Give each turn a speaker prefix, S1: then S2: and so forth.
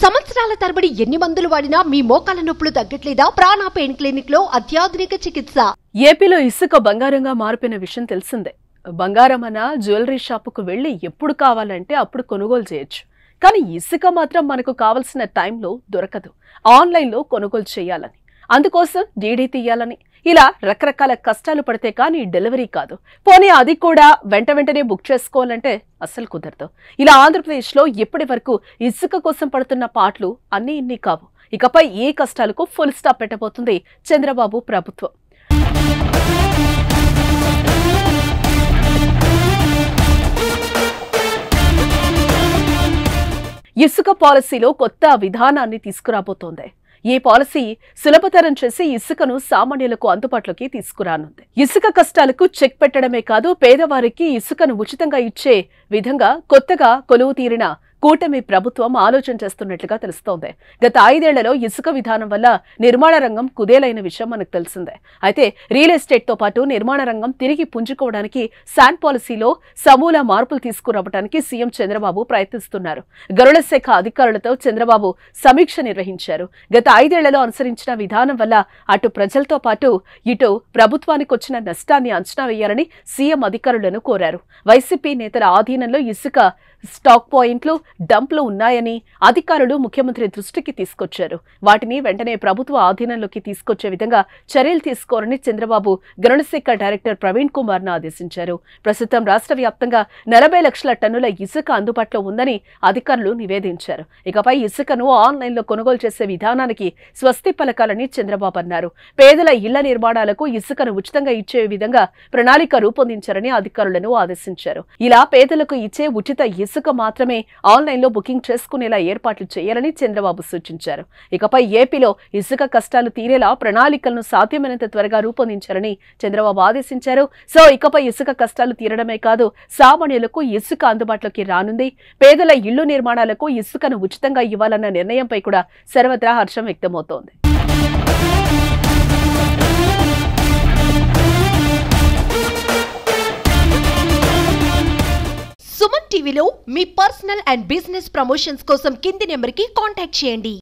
S1: సంవత్సరాల తరబడి ఎన్ని మందులు వాడినా మీ మోకాల నొప్పులు తగ్గట్లేదా? ప్రాణ పెయిన్ క్లినిక్ లో అత్యాధునిక చికిత్స.
S2: ఏపీలో ఇసుక బంగారంగా మారిపోయిన విషయం తెలిసిందే. బంగారం అన్న జ్యువెలరీ షాపుకు వెళ్లి ఎప్పుడు కావాలంటే అప్పుడు కొనుగోలు చేయొచ్చు. కానీ ఇసుక మాత్రం మనకు కావాల్సిన టైంలో దొరకదు. ఆన్లైన్లో కొనుగోలు చేయాలని, అందుకోసం డీడీ తీయాలని, ఇలా రకరకాల కష్టాలు పడితే కానీ డెలివరీ కాదు. పోనీ అది కూడా వెంటనే బుక్ చేసుకోవాలంటే అస్సలు కుదరదు. ఇలా ఆంధ్రప్రదేశ్లో ఇప్పటి వరకు ఇసుక కోసం పడుతున్న పాటలు అన్నీ ఇన్ని కావు. ఇకపై ఈ కష్టాలకు ఫుల్ స్టాప్ పెట్టబోతుంది చంద్రబాబు ప్రభుత్వం. ఇసుక పాలసీలో కొత్త విధానాన్ని తీసుకురాబోతోంది. ఈ పాలసీ సులభతరం చేసి ఇసుకను సామాన్యులకు అందుబాటులోకి తీసుకురానుంది. ఇసుక కష్టాలకు చెక్ పెట్టడమే కాదు, పేదవారికి ఇసుకను ఉచితంగా ఇచ్చే విధంగా కొత్తగా కొలువు తీరిన కూటమి ప్రభుత్వం ఆలోచన చేస్తున్నట్లుగా తెలుస్తోంది. గత 5 ఏళ్లలో ఇసుక విధానం వల్ల నిర్మాణ రంగం కుదేలైన విషయం మనకు తెలిసిందే. అయితే రియల్ ఎస్టేట్ తో పాటు నిర్మాణ రంగం తిరిగి పుంజుకోవడానికి శాండ్ పాలసీలో సమూల మార్పులు తీసుకురావడానికి సీఎం చంద్రబాబు ప్రయత్నిస్తున్నారు. గనుల శాఖ అధికారులతో చంద్రబాబు సమీక్ష నిర్వహించారు. గత 5 ఏళ్లలో అనుసరించిన విధానం వల్ల అటు ప్రజలతో పాటు ఇటు ప్రభుత్వానికి వచ్చిన నష్టాన్ని అంచనా వేయాలని సీఎం అధికారులను కోరారు. వైసీపీ నేతల ఆధీనంలో ఇసుక స్టాక్ పాయింట్లు, డంప్లు ఉన్నాయని అధికారులు ముఖ్యమంత్రి దృష్టికి తీసుకొచ్చారు. వాటిని వెంటనే ప్రభుత్వ ఆధీనంలోకి తీసుకొచ్చే విధంగా చర్యలు తీసుకోవాలని చంద్రబాబు గనుల శాఖ డైరెక్టర్ ప్రవీణ్ కుమార్ ను ఆదేశించారు. ప్రస్తుతం రాష్ట్ర వ్యాప్తంగా 40 లక్షల టన్నుల ఇసుక అందుబాటులో ఉందని అధికారులు నివేదించారు. ఇకపై ఇసుకను ఆన్లైన్లో కొనుగోలు చేసే విధానానికి స్వస్తి పలకాలని చంద్రబాబు అన్నారు. పేదల ఇళ్ల నిర్మాణాలకు ఇసుకను ఉచితంగా ఇచ్చే విధంగా ప్రణాళిక రూపొందించారని అధికారులను ఆదేశించారు. ఇలా పేదలకు ఇచ్చే ఉచిత ఇసుక మాత్రమే ఆన్లైన్లో బుకింగ్ చేసుకునేలా ఏర్పాట్లు చేయాలని చంద్రబాబు సూచించారు. ఇకపై ఏపీలో ఇసుక కష్టాలు తీరేలా ప్రణాళికలను సాధ్యమైనంత త్వరగా రూపొందించాలని చంద్రబాబు ఆదేశించారు. సో ఇకపై ఇసుక కష్టాలు తీరడమే కాదు, సామాన్యులకు ఇసుక అందుబాటులోకి రానుంది. పేదల ఇళ్లు నిర్మాణాలకు ఇసుకను ఉచితంగా ఇవ్వాలన్న నిర్ణయంపై కూడా సర్వత్రా హర్షం వ్యక్తమవుతోంది.
S1: సుమన్ టీవీలో మీ పర్సనల్ అండ్ బిజినెస్ ప్రమోషన్స్ కోసం కింది నెంబర్కి కాంటాక్ట్ చేయండి.